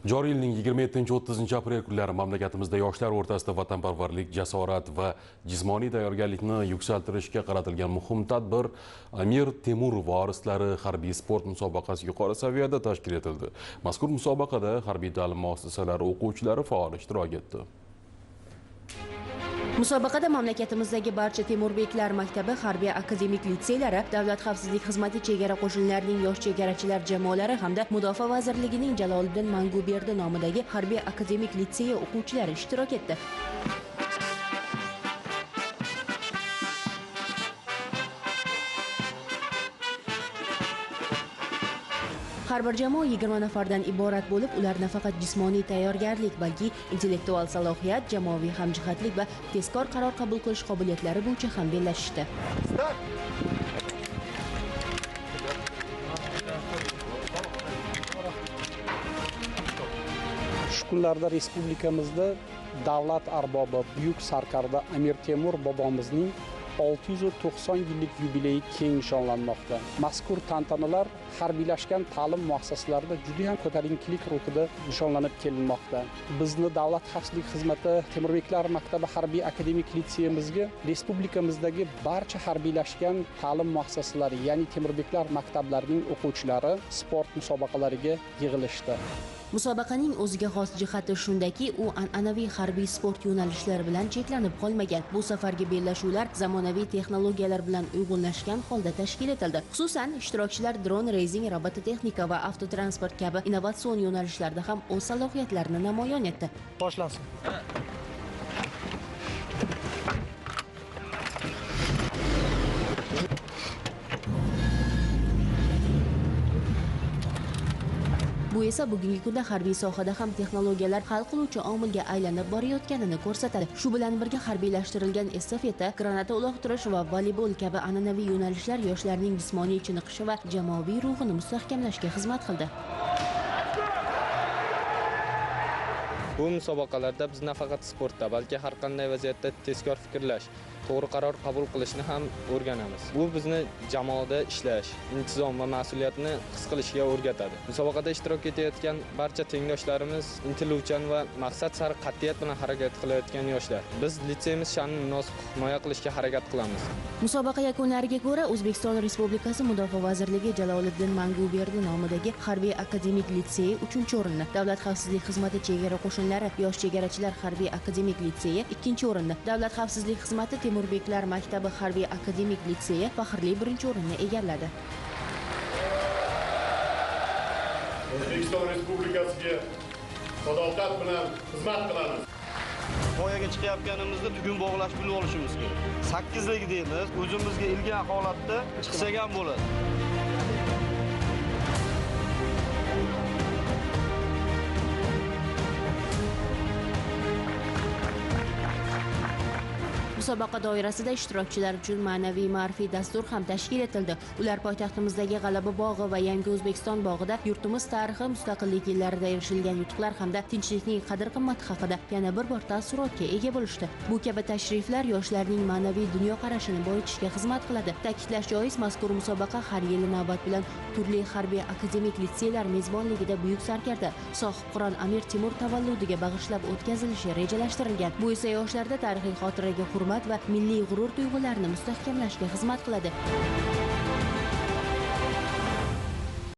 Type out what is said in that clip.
Joriy yilning 27-30 aprel kunlari mamlakatimizda yoshlar o'rtasida vatanparvarlik, jasorat va jismoniy tayyorgarlikni yuksaltirishga qaratilgan muhim tadbir Amir Temur vorislari harbiy sport musobaqasi yuqori saviyada tashkil etildi. Mazkur musobaqada harbiy ta'lim muassasalari o'quvchilari faol ishtirok etdi. Musobaqada mamlakatimizdagi barcha Temurbeklar maktabi, harbiy akademik litseylari, Davlat xavfsizlik xizmati, chegara qo'shinlarining yosh chegarachilar jamoalari hamda Mudofaa vazirligining Jaloliddin Manguberdi nomidagi harbiy akademik litseyi o'quvchilari ishtirok etdi. Har bir jamoa 20 nafardan iborat bo'lib, ular nafaqat jismoniy tayyorgarlik, balki intellektual salohiyat, jamoaviy hamjihatlik va tezkor qaror qabul qilish qobiliyatlari bo'yicha ham bellashishdi. Shu kunlarda respublikamizda davlat arbobi buyuk sarkarda Amir Temur bobomizning 690 yillik yubileyi keng nishonlanmoqda. Mazkur tantanalar harbiylashgan ta'lim muassasalarida juda ham ko'tarinkilik ruhida nishonlanib kelinmoqda. Bizni Davlat xavfsizlik xizmati Temurbeklar maktabi harbiy akademik litseyimizga respublikamizdagi barcha harbiylashgan ta'lim muassasalari, ya'ni Temurbeklar maktablarining o'quvchilari sport musobaqalariga yig'ilishdi. Musobaqaning o'ziga xos jihati shundaki, u an'anaviy harbiy sport yo'nalishlari bilan cheklanib qolmagan. Bu safargi bellashuvlar zamonaviy texnologiyalar bilan uyg'unlashgan holda tashkil etildi. Xususan, ishtirokchilar dron racing, robototexnika va avtotransport kabi innovatsion yo'nalishlarda ham o'z salohiyatlarini namoyon etdi. Boshlansin. Bu esa bugungi kunda harbiy sohada ham texnologiyalar hal qiluvchi omilga aylanib borayotganini ko'rsatadi. Shu bilan birga harbiylashtirilgan estafeta, granata uloqtirish va voleybol kabi an'anaviy yo'nalishlar yoshlarning jismoniy chiniqishi va jamoaviy ruhini mustahkamlashga xizmat qildi. Bu musobaqalarda biz nafaqat sportda, balki har qanday vaziyatda tezkor fikrlash, to'g'ri qaror qabul qilishni ham o'rganamiz. Bu bizni jamoada ishlash, intizom va mas'uliyatni his qilishga o'rgatadi. Musobaqada ishtirok etayotgan barcha tengdoshlarimiz intiluvchan va maqsad sari qat'iyat bilan harakat qilayotgan yoshlar. Biz litseyimiz sha'nini munosib himoya qilishga harakat qilamiz. Musobaqa yakunlariga ko'ra O'zbekiston Respublikasi Mudofaa vazirligi Jaloliddin Manguberdi nomidagi harbiy akademik litseyi 3-o'rinni, Davlat xavfsizlik xizmati chegara qo'shinlari yosh chegarachilar harbiy akademik litseyi 2-o'rinni, Davlat xavfsizlik xizmati Temurbeklar maktabi harbiy akademik litseyi faxrli 1-o'rinni egalladi. O'zbekiston Respublikasiga sadoqat bilan xizmat qilamiz. Voyaga chiqayotganimizda tugun bog'lash bilib olishimiz kerak. 8lik deymiz, o'zimizga ilgan holatda chiqsak ham bo'ladi. Musobaqa doirasida ishtirokchilar uchun ma'naviy ma'rifiy dastur ham tashkil etildi. Ular poytaxtimizdagi G'alaba bog'i va Yangi O'zbekiston bog'ida yurtimiz tarixi, mustaqillik yillarida erishilgan yutuqlar hamda tinchlikning qadr-qimmati haqida yana bir bor taassurotga ega bo'lishdi. Bu kabi tashriflar yoshlarning ma'naviy dunyoqarashini boyitishga xizmat qiladi. Ta'kidlash joiz, mazkur musobaqa har yili navbat bilan turli harbiy akademik litseylar mezbonligida buyuk sarkarda Sohibqiron Amir Temur tavalludiga bag'ishlab o'tkazilishi rejalashtirilgan. Bu esa yoshlarda tarixiy xotiraga hurmat va milliy g'urur tuyg'ularini mustahkamlashga xizmat qiladi.